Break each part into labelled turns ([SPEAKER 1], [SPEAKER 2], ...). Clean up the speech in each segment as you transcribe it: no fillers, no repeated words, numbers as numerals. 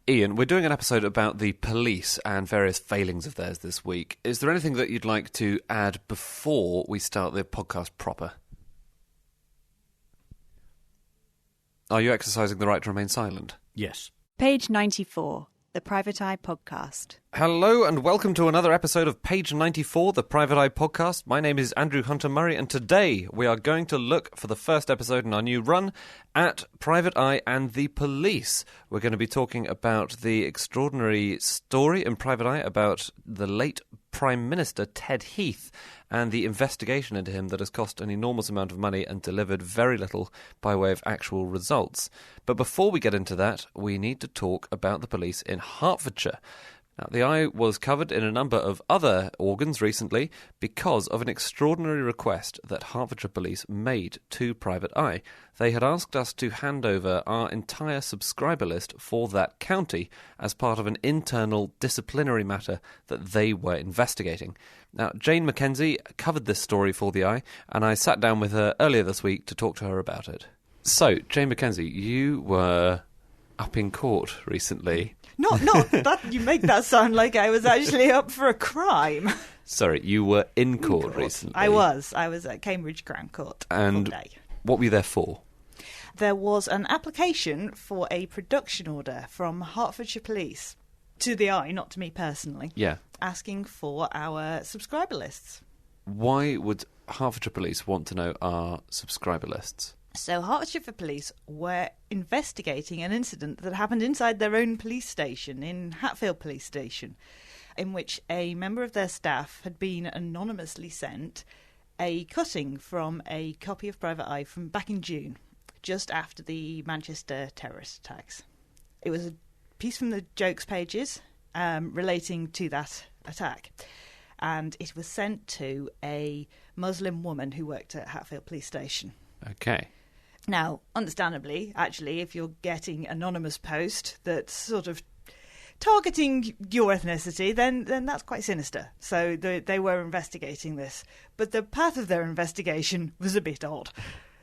[SPEAKER 1] Ian, we're doing an episode about the police and various failings of theirs this week. Is there anything that you'd like to add before we start the podcast proper? Are you exercising the right to remain silent?
[SPEAKER 2] Yes.
[SPEAKER 3] Page 94, the Private Eye Podcast.
[SPEAKER 1] Hello and welcome to another episode of Page 94, the Private Eye Podcast. My name is Andrew Hunter-Murray and today we are going to look for the first episode in our new run at Private Eye and the police. We're going to be talking about the extraordinary story in Private Eye about the late Prime Minister Ted Heath and the investigation into him that has cost an enormous amount of money and delivered very little by way of actual results. But before we get into that, we need to talk about the police in Hertfordshire. Now, the Eye was covered in a number of other organs recently because of an extraordinary request that Hertfordshire Police made to Private Eye. They had asked us to hand over our entire subscriber list for that county as part of an internal disciplinary matter that they were investigating. Now, Jane Mackenzie covered this story for the Eye, and I sat down with her earlier this week to talk to her about it. So, Jane Mackenzie, you were up in court recently.
[SPEAKER 4] Not that you make that sound like I was actually up for a crime.
[SPEAKER 1] Sorry, you were in court recently.
[SPEAKER 4] I was at Cambridge Crown Court.
[SPEAKER 1] And
[SPEAKER 4] all day.
[SPEAKER 1] What were you there for?
[SPEAKER 4] There was an application for a production order from Hertfordshire Police to the Eye, not to me personally.
[SPEAKER 1] Yeah.
[SPEAKER 4] Asking for our subscriber lists.
[SPEAKER 1] Why would Hertfordshire Police want to know our subscriber lists?
[SPEAKER 4] So Hertfordshire Police were investigating an incident that happened inside their own police station, in Hatfield Police Station, in which a member of their staff had been anonymously sent a cutting from a copy of Private Eye from back in June, just after the Manchester terrorist attacks. It was a piece from the jokes pages relating to that attack, and it was sent to a Muslim woman who worked at Hatfield Police Station.
[SPEAKER 1] Okay.
[SPEAKER 4] Now, understandably, actually, if you're getting anonymous post that's sort of targeting your ethnicity, then that's quite sinister. So they were investigating this. But the path of their investigation was a bit odd.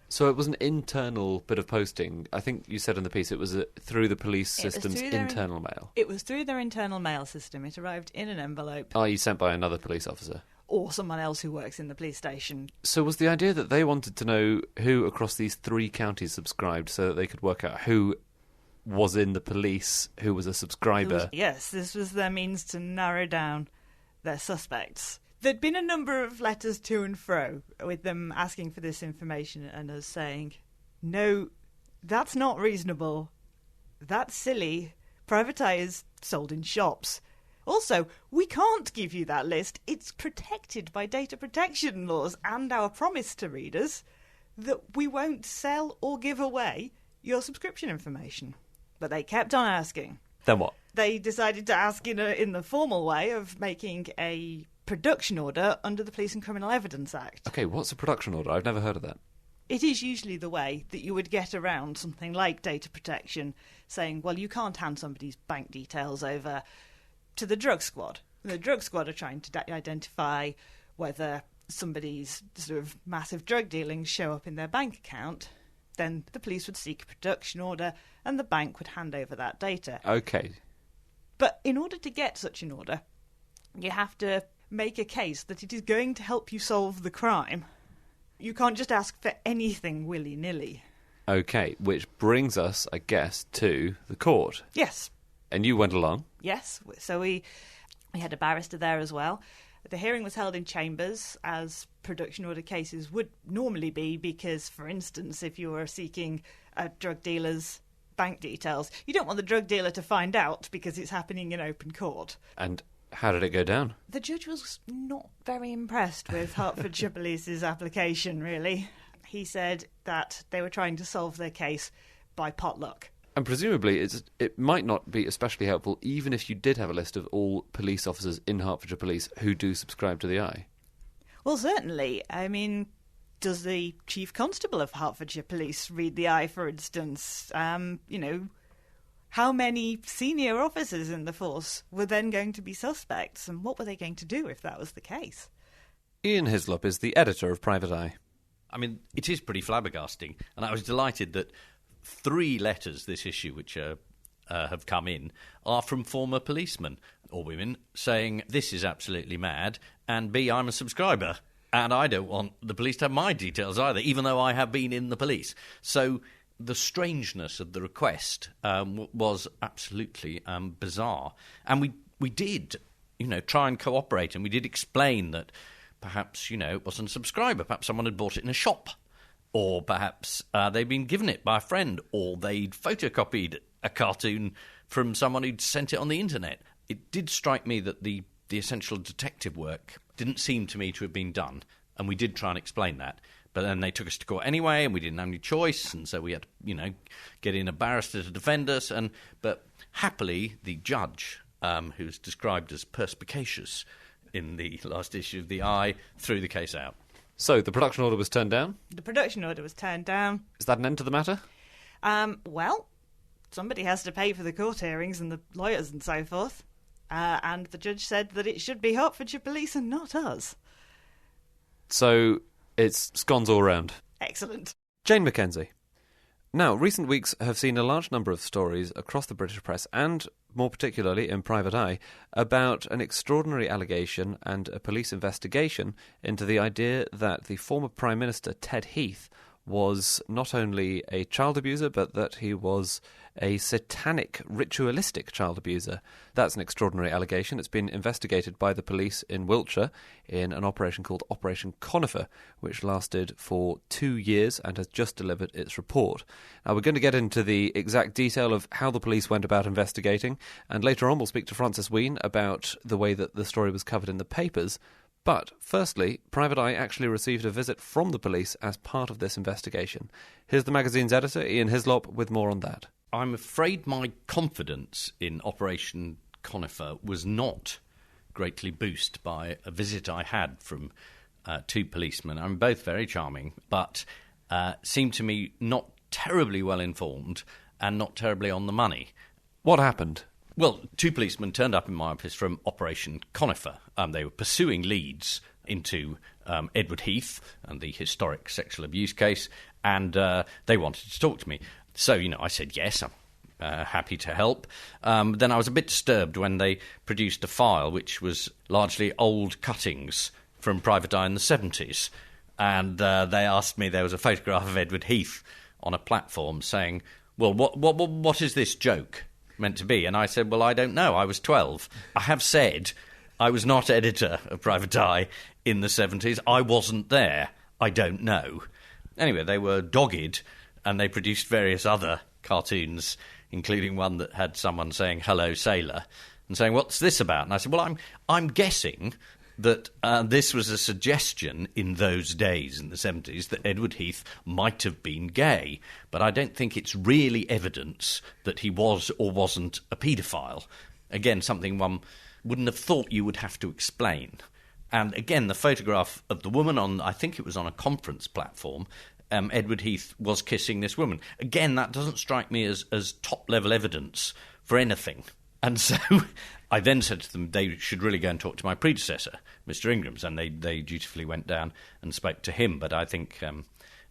[SPEAKER 1] So it was an internal bit of posting. I think you said in the piece it was through the police system's internal mail.
[SPEAKER 4] It was through their internal mail system. It arrived in an envelope.
[SPEAKER 1] Are you sent by another police officer?
[SPEAKER 4] Or someone else who works in the police station.
[SPEAKER 1] So was the idea that they wanted to know who across these three counties subscribed so that they could work out who was in the police, who was a subscriber?
[SPEAKER 4] Yes, this was their means to narrow down their suspects. There'd been a number of letters to and fro with them asking for this information and us saying, no, that's not reasonable. That's silly. Private Eye is sold in shops. Also, we can't give you that list. It's protected by data protection laws and our promise to readers that we won't sell or give away your subscription information. But they kept on asking.
[SPEAKER 1] Then what?
[SPEAKER 4] They decided to ask in the formal way of making a production order under the Police and Criminal Evidence Act.
[SPEAKER 1] Okay, what's a production order? I've never heard of that.
[SPEAKER 4] It is usually the way that you would get around something like data protection, saying, well, you can't hand somebody's bank details over to the drug squad. The drug squad are trying to identify whether somebody's sort of massive drug dealings show up in their bank account. Then the police would seek a production order and the bank would hand over that data.
[SPEAKER 1] Okay.
[SPEAKER 4] But in order to get such an order, you have to make a case that it is going to help you solve the crime. You can't just ask for anything willy-nilly.
[SPEAKER 1] Okay, which brings us, I guess, to the court.
[SPEAKER 4] Yes.
[SPEAKER 1] And you went along?
[SPEAKER 4] Yes, so we had a barrister there as well. The hearing was held in chambers, as production order cases would normally be, because, for instance, if you were seeking a drug dealer's bank details, you don't want the drug dealer to find out because it's happening in open court.
[SPEAKER 1] And how did it go down?
[SPEAKER 4] The judge was not very impressed with Hertfordshire Police's application, really. He said that they were trying to solve their case by potluck.
[SPEAKER 1] And presumably it might not be especially helpful even if you did have a list of all police officers in Hertfordshire Police who do subscribe to the Eye.
[SPEAKER 4] Well, certainly. I mean, does the Chief Constable of Hertfordshire Police read the Eye, for instance? How many senior officers in the force were then going to be suspects, and what were they going to do if that was the case?
[SPEAKER 1] Ian Hislop is the editor of Private Eye.
[SPEAKER 2] I mean, it is pretty flabbergasting, and I was delighted that 3 letters, this issue, which are have come in are from former policemen or women saying, this is absolutely mad, and B, I'm a subscriber, and I don't want the police to have my details either, even though I have been in the police. So the strangeness of the request was absolutely bizarre. And we did, try and cooperate, and we did explain that perhaps, it wasn't a subscriber, perhaps someone had bought it in a shop, or perhaps they'd been given it by a friend, or they'd photocopied a cartoon from someone who'd sent it on the internet. It did strike me that the essential detective work didn't seem to me to have been done, and we did try and explain that. But then they took us to court anyway, and we didn't have any choice, and so we had to, get in a barrister to defend us. But happily, the judge, who's described as perspicacious in the last issue of the Eye, threw the case out.
[SPEAKER 1] So the production order was turned down?
[SPEAKER 4] The production order was turned down.
[SPEAKER 1] Is that an end to the matter?
[SPEAKER 4] Well, somebody has to pay for the court hearings and the lawyers and so forth. And the judge said that it should be Hertfordshire Police and not us.
[SPEAKER 1] So it's scones all round.
[SPEAKER 4] Excellent.
[SPEAKER 1] Jane Mackenzie. Now, recent weeks have seen a large number of stories across the British press, and more particularly in Private Eye, about an extraordinary allegation and a police investigation into the idea that the former Prime Minister, Ted Heath, was not only a child abuser, but that he was a satanic, ritualistic child abuser. That's an extraordinary allegation. It's been investigated by the police in Wiltshire in an operation called Operation Conifer, which lasted for 2 years and has just delivered its report. Now, we're going to get into the exact detail of how the police went about investigating, and later on we'll speak to Francis Wheen about the way that the story was covered in the papers. But, firstly, Private Eye actually received a visit from the police as part of this investigation. Here's the magazine's editor, Ian Hislop, with more on that.
[SPEAKER 2] I'm afraid my confidence in Operation Conifer was not greatly boosted by a visit I had from 2 policemen. I'm both very charming, but seemed to me not terribly well informed and not terribly on the money.
[SPEAKER 1] What happened?
[SPEAKER 2] Well, 2 policemen turned up in my office from Operation Conifer. They were pursuing leads into Edward Heath and the historic sexual abuse case, and they wanted to talk to me. So, I said yes, I'm happy to help. Then I was a bit disturbed when they produced a file which was largely old cuttings from Private Eye in the 70s, and they asked me, there was a photograph of Edward Heath on a platform saying, well, what is this joke meant to be? And I said, well, I don't know, I was 12. I have said I was not editor of Private Eye in the 70s. I wasn't there. I don't know. Anyway, they were dogged, and they produced various other cartoons, including one that had someone saying, hello, sailor, and saying, what's this about? And I said, well, I'm guessing that this was a suggestion in those days, in the 70s, that Edward Heath might have been gay, but I don't think it's really evidence that he was or wasn't a paedophile. Again, something one wouldn't have thought you would have to explain. And again, the photograph of the woman I think it was on a conference platform, Edward Heath was kissing this woman. Again, that doesn't strike me as top-level evidence for anything. And so I then said to them they should really go and talk to my predecessor, Mr. Ingrams, and they dutifully went down and spoke to him. But I think,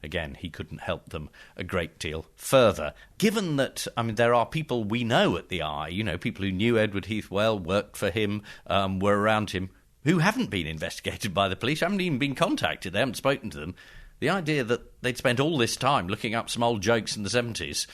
[SPEAKER 2] again, he couldn't help them a great deal further. Given that, there are people we know at the Eye, people who knew Edward Heath well, worked for him, were around him, who haven't been investigated by the police, haven't even been contacted, they haven't spoken to them. The idea that they'd spent all this time looking up some old jokes in the 70s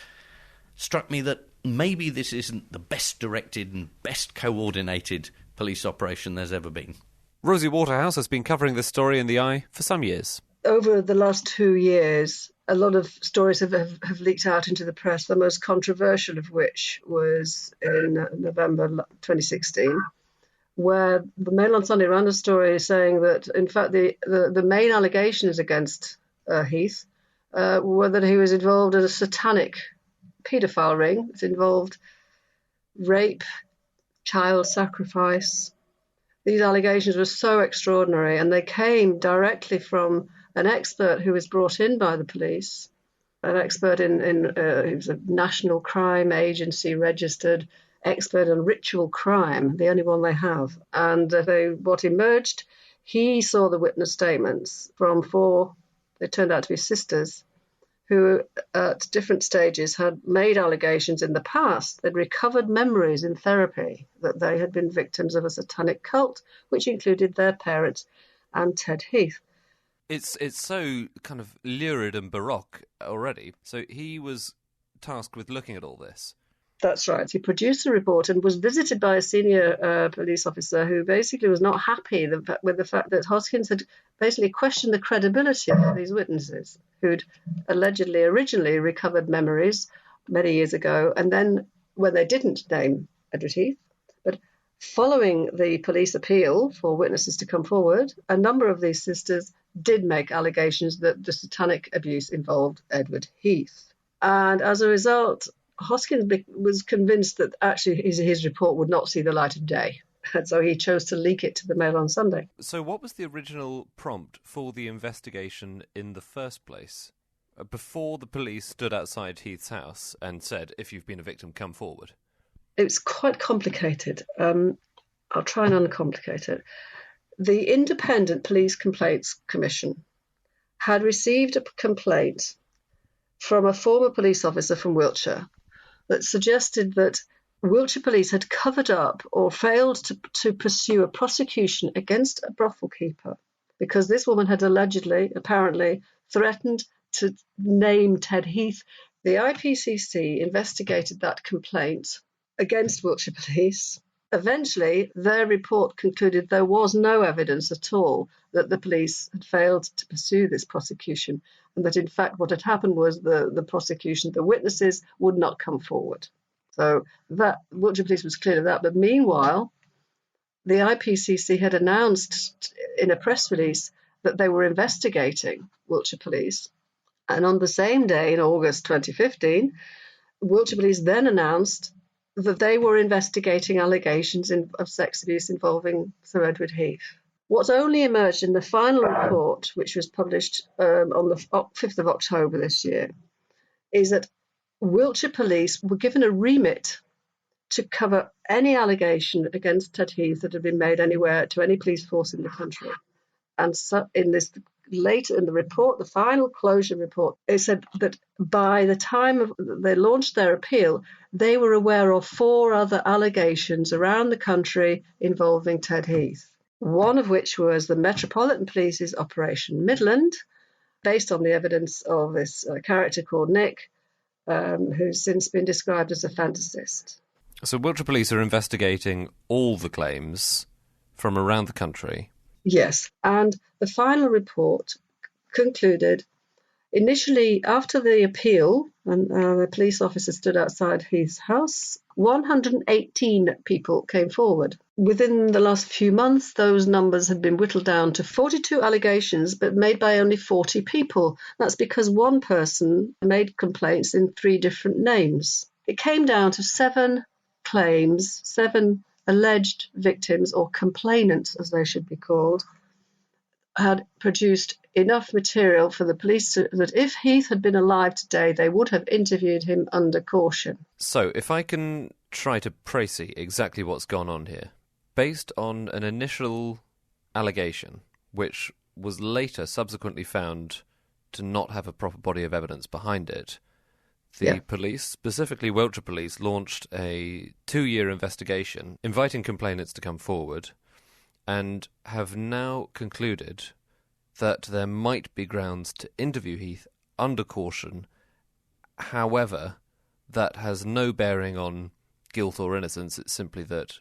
[SPEAKER 2] struck me that maybe this isn't the best directed and best coordinated police operation there's ever been.
[SPEAKER 1] Rosie Waterhouse has been covering this story in the Eye for some years.
[SPEAKER 5] Over the last 2 years, a lot of stories have leaked out into the press, the most controversial of which was in November 2016, where the Mail on Sunday ran a story saying that, in fact, the main allegations against Heath were that he was involved in a satanic paedophile ring. It involved rape, child sacrifice. These allegations were so extraordinary, and they came directly from an expert who was brought in by the police, an expert he was a National Crime Agency registered expert on ritual crime, the only one they have. And what emerged, he saw the witness statements from 4, they turned out to be sisters, who at different stages had made allegations in the past. They'd recovered memories in therapy that they had been victims of a satanic cult, which included their parents and Ted Heath.
[SPEAKER 1] It's so kind of lurid and baroque already. So he was tasked with looking at all this.
[SPEAKER 5] That's right. He produced a report and was visited by a senior police officer who basically was not happy with the fact that Hoskins had basically questioned the credibility of these witnesses who'd allegedly originally recovered memories many years ago, and then when they didn't name Edward Heath. But following the police appeal for witnesses to come forward, a number of these sisters did make allegations that the satanic abuse involved Edward Heath. And as a result, Hoskins was convinced that actually his report would not see the light of day. And so he chose to leak it to the Mail on Sunday.
[SPEAKER 1] So what was the original prompt for the investigation in the first place? Before the police stood outside Heath's house and said, if you've been a victim, come forward.
[SPEAKER 5] It's quite complicated. I'll try and uncomplicate it. The Independent Police Complaints Commission had received a complaint from a former police officer from Wiltshire that suggested that Wiltshire police had covered up or failed to pursue a prosecution against a brothel keeper because this woman had apparently threatened to name Ted Heath. The IPCC investigated that complaint against Wiltshire police. Eventually, their report concluded there was no evidence at all that the police had failed to pursue this prosecution, and that in fact what had happened was the prosecution, the witnesses would not come forward. So that Wiltshire police was clear of that. But meanwhile, the IPCC had announced in a press release that they were investigating Wiltshire police. And on the same day, in August 2015, Wiltshire police then announced that they were investigating allegations of sex abuse involving Sir Edward Heath. What's only emerged in the final report, which was published on the 5th of October this year, is that Wiltshire police were given a remit to cover any allegation against Ted Heath that had been made anywhere to any police force in the country. And so in this later in the report, the final closure report, it said that by the time they launched their appeal, they were aware of 4 other allegations around the country involving Ted Heath. One of which was the Metropolitan Police's Operation Midland, based on the evidence of this character called Nick, who's since been described as a fantasist.
[SPEAKER 1] So Wiltshire police are investigating all the claims from around the country.
[SPEAKER 5] Yes, and the final report concluded, initially after the appeal, and the police officer stood outside Heath's house, 118 people came forward. Within the last few months, those numbers had been whittled down to 42 allegations, but made by only 40 people. That's because one person made complaints in 3 different names. It came down to 7 claims, 7 alleged victims, or complainants as they should be called, had produced enough material for the police that if Heath had been alive today, they would have interviewed him under caution.
[SPEAKER 1] So if I can try to précis exactly what's gone on here, based on an initial allegation, which was later subsequently found to not have a proper body of evidence behind it, the police, specifically Wiltshire police, launched a 2-year investigation inviting complainants to come forward and have now concluded that there might be grounds to interview Heath under caution. However, that has no bearing on guilt or innocence. It's simply that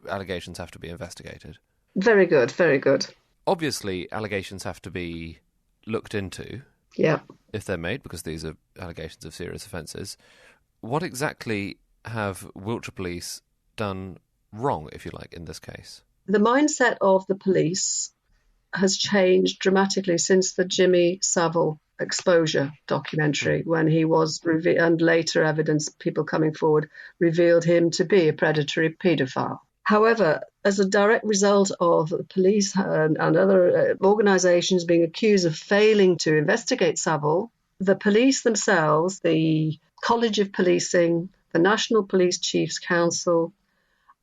[SPEAKER 1] allegations have to be investigated.
[SPEAKER 5] Very good, very good.
[SPEAKER 1] Obviously, allegations have to be looked into.
[SPEAKER 5] Yeah.
[SPEAKER 1] If they're made, because these are allegations of serious offences. What exactly have Wiltshire police done wrong, if you like, in this case?
[SPEAKER 5] The mindset of the police has changed dramatically since the Jimmy Savile exposure documentary, when he was and later evidence, people coming forward, revealed him to be a predatory paedophile. However, as a direct result of the police and other organisations being accused of failing to investigate Savile, the police themselves, the College of Policing, the National Police Chiefs Council,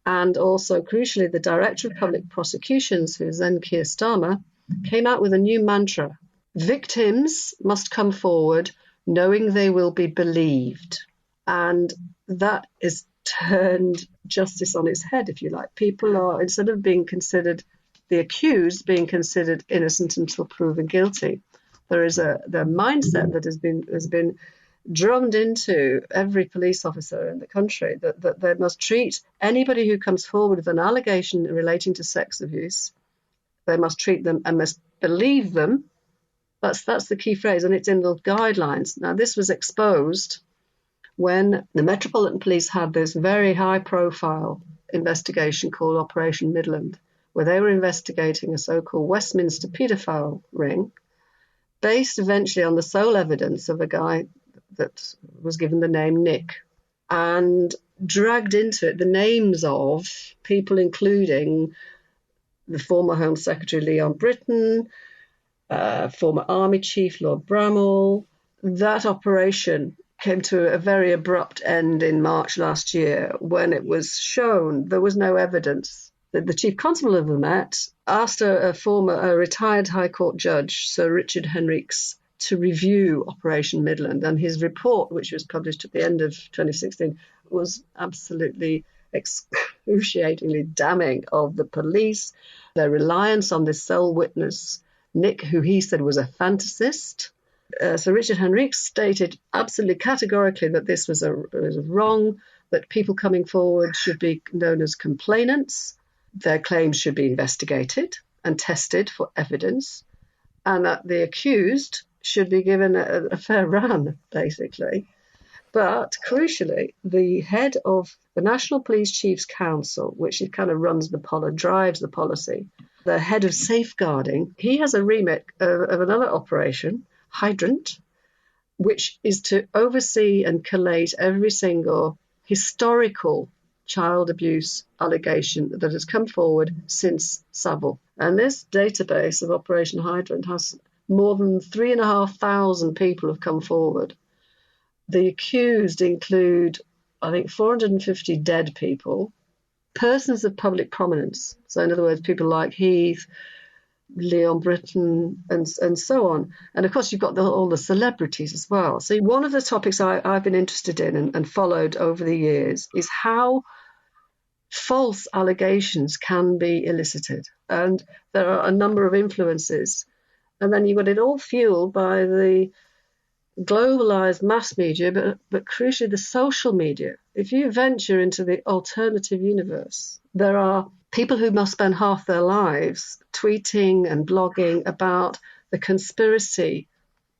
[SPEAKER 5] and also, crucially, the Director of Public Prosecutions, who's then Keir Starmer, came out with a new mantra. Victims must come forward knowing they will be believed. And that is turned justice on its head, if you like. People are, instead of being considered, the accused being considered innocent until proven guilty, there is the mindset that has been drummed into every police officer in the country that they must treat anybody who comes forward with an allegation relating to sex abuse, they must treat them and must believe them. That's the key phrase, and it's in the guidelines. Now, this was exposed when the Metropolitan Police had this very high-profile investigation called Operation Midland, where they were investigating a so-called Westminster paedophile ring, based eventually on the sole evidence of a guy that was given the name Nick, and dragged into it the names of people including the former Home Secretary Leon Britton, former Army Chief Lord Bramall. That operation came to a very abrupt end in March last year when it was shown there was no evidence. The Chief Constable of the Met asked a retired High Court judge, Sir Richard Henriques, to review Operation Midland, and his report, which was published at the end of 2016, was absolutely excruciatingly damning of the police, their reliance on this sole witness, Nick, who he said was a fantasist. Sir Richard Henriques stated absolutely categorically that this was wrong, that people coming forward should be known as complainants, their claims should be investigated and tested for evidence, and that the accused should be given a fair run, basically. But crucially, the head of the National Police Chiefs Council, which kind of drives the policy, the head of safeguarding, he has a remit of another operation, Hydrant, which is to oversee and collate every single historical child abuse allegation that has come forward since Savile. And this database of Operation Hydrant has more than 3,500 people have come forward. The accused include, I think, 450 dead people, persons of public prominence. So in other words, people like Heath, Leon Britton, and so on. And of course, you've got all the celebrities as well. So one of the topics I've been interested in and followed over the years is how false allegations can be elicited. And there are a number of influences. And then you've got it all fueled by the globalized mass media, but crucially the social media. If you venture into the alternative universe, there are people who must spend half their lives tweeting and blogging about the conspiracy.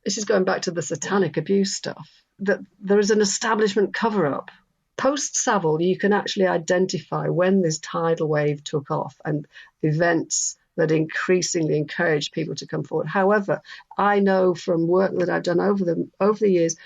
[SPEAKER 5] This is going back to the satanic abuse stuff, that there is an establishment cover-up. Post-Savile, you can actually identify when this tidal wave took off and events that increasingly encourage people to come forward. However, I know from work that I've done over the years,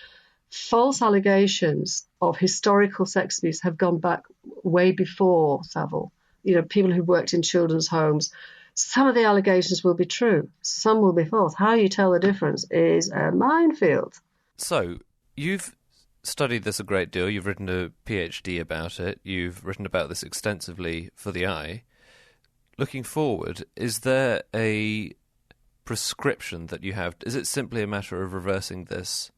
[SPEAKER 5] false allegations of historical sex abuse have gone back way before Savile. You know, people who worked in children's homes. Some of the allegations will be true, some will be false. How you tell the difference is a minefield.
[SPEAKER 1] So, you've studied this a great deal. You've written a PhD about it. You've written about this extensively for the Eye. Looking forward, is there a prescription that you have? Is it simply a matter of reversing this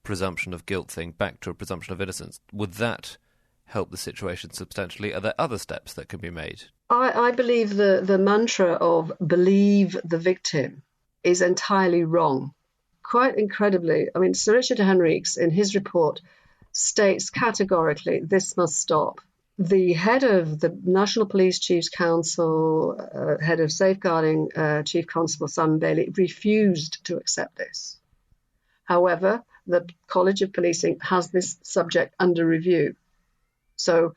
[SPEAKER 1] presumption of guilt thing back to a presumption of innocence? Would that help the situation substantially? Are there other steps that can be made?
[SPEAKER 5] I believe the mantra of believe the victim is entirely wrong. Quite incredibly, I mean, Sir Richard Henriques, in his report, states categorically this must stop. The head of the National Police Chiefs Council, head of safeguarding, Chief Constable Simon Bailey, refused to accept this. However, the College of Policing has this subject under review. So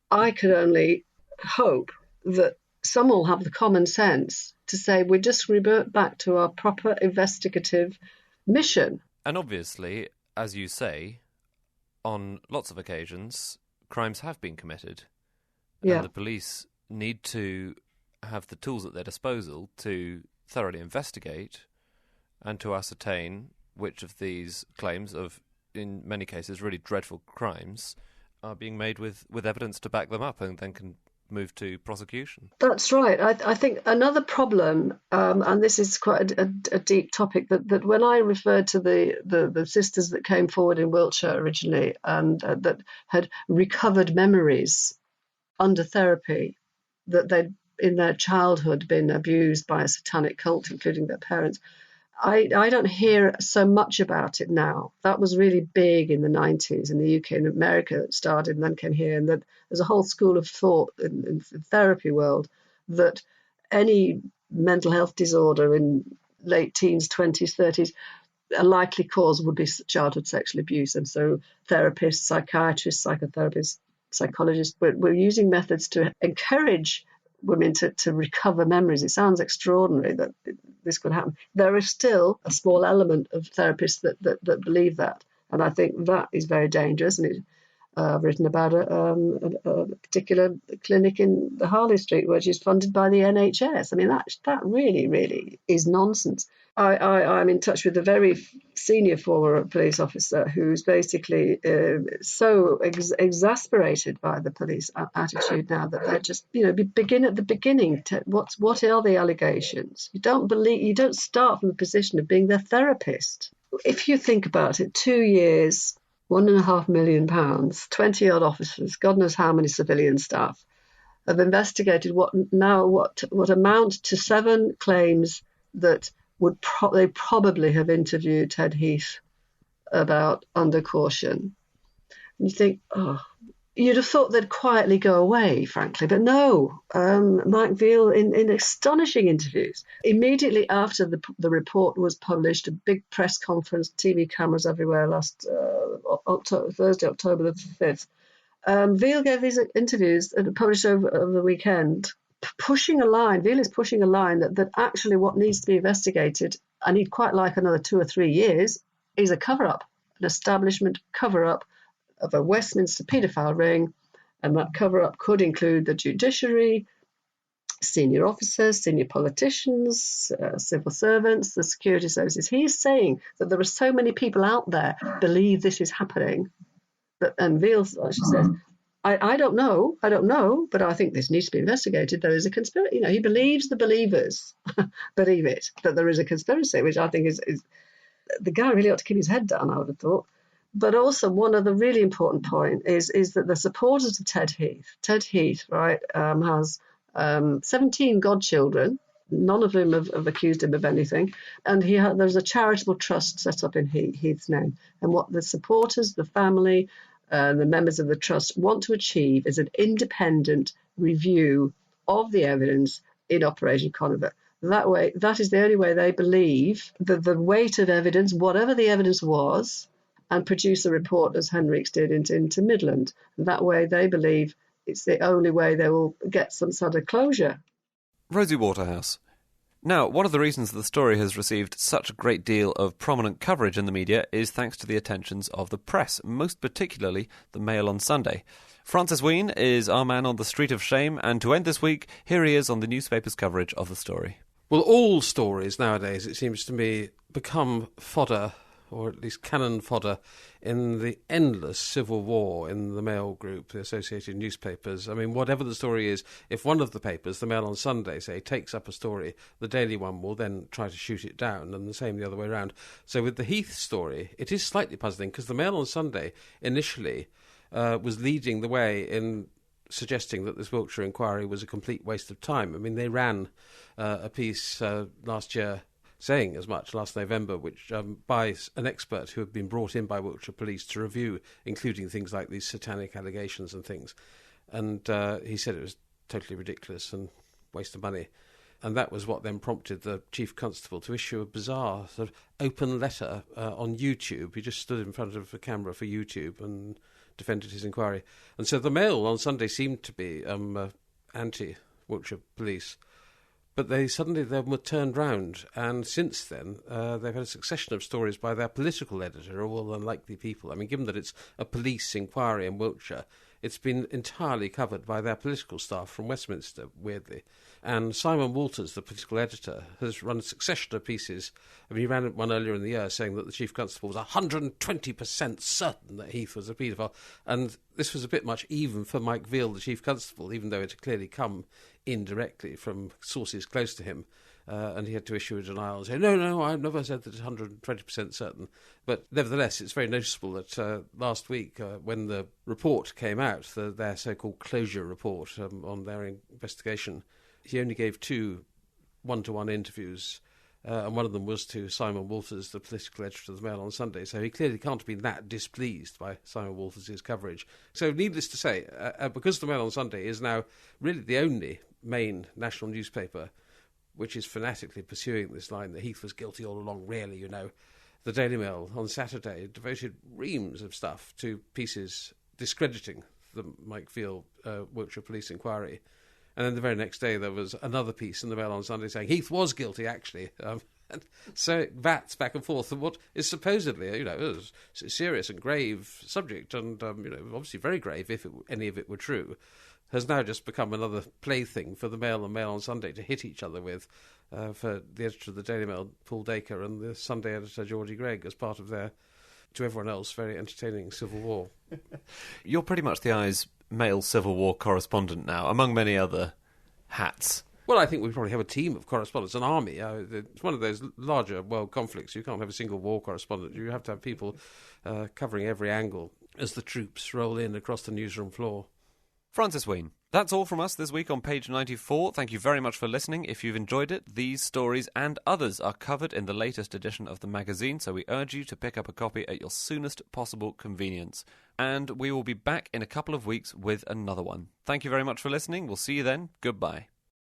[SPEAKER 5] I could only hope that some will have the common sense to say we just revert back to our proper investigative mission.
[SPEAKER 1] And obviously, as you say, on lots of occasions, crimes have been committed.
[SPEAKER 5] Yeah.
[SPEAKER 1] And the police need to have the tools at their disposal to thoroughly investigate and to ascertain which of these claims of, in many cases, really dreadful crimes are being made with evidence to back them up, and then can move to prosecution.
[SPEAKER 5] That's right. I think another problem, and this is quite a deep topic, that when I referred to the sisters that came forward in Wiltshire originally and that had recovered memories under therapy, that they'd in their childhood been abused by a satanic cult, including their parents, I don't hear so much about it now. That was really big in the 90s in the UK and America. It started and then came here. And that there's a whole school of thought in the therapy world that any mental health disorder in late teens, 20s, 30s, a likely cause would be childhood sexual abuse. And so therapists, psychiatrists, psychotherapists, psychologists, we're using methods to encourage women to recover memories. It sounds extraordinary that this could happen. There is still a small element of therapists that believe that, and I think that is very dangerous. And I've written about a particular clinic in the Harley Street, which is funded by the NHS. I mean, that really, really is nonsense. I'm in touch with a very senior former police officer who's basically so exasperated by the police attitude now that they're just, begin at the beginning. What are the allegations? You don't start from the position of being their therapist. If you think about it, 2 years, £1.5 million, 20-odd officers, God knows how many civilian staff, have investigated what amount to 7 claims that they probably have interviewed Ted Heath about under caution. And you think, you'd have thought they'd quietly go away, frankly, but no. Mike Veal, in astonishing interviews, immediately after the report was published, a big press conference, TV cameras everywhere last Thursday, October the 5th, Veal gave these interviews published over the weekend, pushing a line. Veal is pushing a line that actually what needs to be investigated, and he'd quite like another 2 or 3 years, is a cover-up, an establishment cover-up of a Westminster paedophile ring, and that cover-up could include the judiciary, senior officers, senior politicians, civil servants, the security services. He's saying that there are so many people out there believe this is happening, and Veal actually says, I don't know, but I think this needs to be investigated. There is a conspiracy. He believes the believers believe it, that there is a conspiracy, which I think is the guy really ought to keep his head down, I would have thought. But also one other really important point is that the supporters of Ted Heath, right, has 17 godchildren, none of whom have accused him of anything, and there's a charitable trust set up in Heath's name. And what the supporters, the family, the members of the trust want to achieve is an independent review of the evidence in Operation Conover. That is the only way they believe that the weight of evidence, whatever the evidence was, and produce a report as Henriques did into Midland. That way they believe it's the only way they will get some sort of closure.
[SPEAKER 1] Rosie Waterhouse. Now, one of the reasons the story has received such a great deal of prominent coverage in the media is thanks to the attentions of the press, most particularly the Mail on Sunday. Francis Wheen is our man on the Street of Shame, and to end this week, here he is on the newspaper's coverage of the story.
[SPEAKER 6] Well, all stories nowadays, it seems to me, become fodder, or at least cannon fodder, in the endless civil war in the Mail group, the associated newspapers. I mean, whatever the story is, if one of the papers, the Mail on Sunday, say, takes up a story, the Daily One will then try to shoot it down, and the same the other way around. So with the Heath story, it is slightly puzzling, because the Mail on Sunday initially was leading the way in suggesting that this Wiltshire inquiry was a complete waste of time. I mean, they ran a piece last year saying as much last November, which by an expert who had been brought in by Wiltshire Police to review, including things like these satanic allegations and things. And he said it was totally ridiculous and waste of money. And that was what then prompted the Chief Constable to issue a bizarre sort of open letter on YouTube. He just stood in front of a camera for YouTube and defended his inquiry. And so the Mail on Sunday seemed to be anti-Wiltshire Police. But they suddenly then were turned round, and since then they've had a succession of stories by their political editor, all unlikely people. I mean, given that it's a police inquiry in Wiltshire, it's been entirely covered by their political staff from Westminster, weirdly. And Simon Walters, the political editor, has run a succession of pieces. I mean, he ran one earlier in the year saying that the Chief Constable was 120% certain that Heath was a paedophile. And this was a bit much even for Mike Veal, the Chief Constable, even though it had clearly come indirectly from sources close to him. And he had to issue a denial and say, no, I've never said that it's 120% certain. But nevertheless, it's very noticeable that last week, when the report came out, their so-called closure report on their investigation, he only gave 2 one-to-one interviews, and one of them was to Simon Walters, the political editor of the Mail on Sunday. So he clearly can't have been that displeased by Simon Walters' coverage. So needless to say, because the Mail on Sunday is now really the only main national newspaper which is fanatically pursuing this line that Heath was guilty all along, really, you know. The Daily Mail on Saturday devoted reams of stuff to pieces discrediting the Mike Veal Wiltshire Police inquiry. And then the very next day there was another piece in the Mail on Sunday saying Heath was guilty, actually. And so it bats back and forth. And what is supposedly, you know, a serious and grave subject, and, you know, obviously very grave if any of it were true, has now just become another plaything for the Mail and Mail on Sunday to hit each other with, for the editor of the Daily Mail, Paul Dacre, and the Sunday editor, Georgie Gregg, as part of their, to everyone else, very entertaining Civil War.
[SPEAKER 1] You're pretty much the Eye's Mail Civil War correspondent now, among many other hats.
[SPEAKER 6] Well, I think we probably have a team of correspondents, an army. It's one of those larger world conflicts. You can't have a single war correspondent. You have to have people covering every angle as the troops roll in across the newsroom floor.
[SPEAKER 1] Francis Wheen. That's all from us this week on page 94. Thank you very much for listening. If you've enjoyed it, these stories and others are covered in the latest edition of the magazine, so we urge you to pick up a copy at your soonest possible convenience. And we will be back in a couple of weeks with another one. Thank you very much for listening. We'll see you then. Goodbye.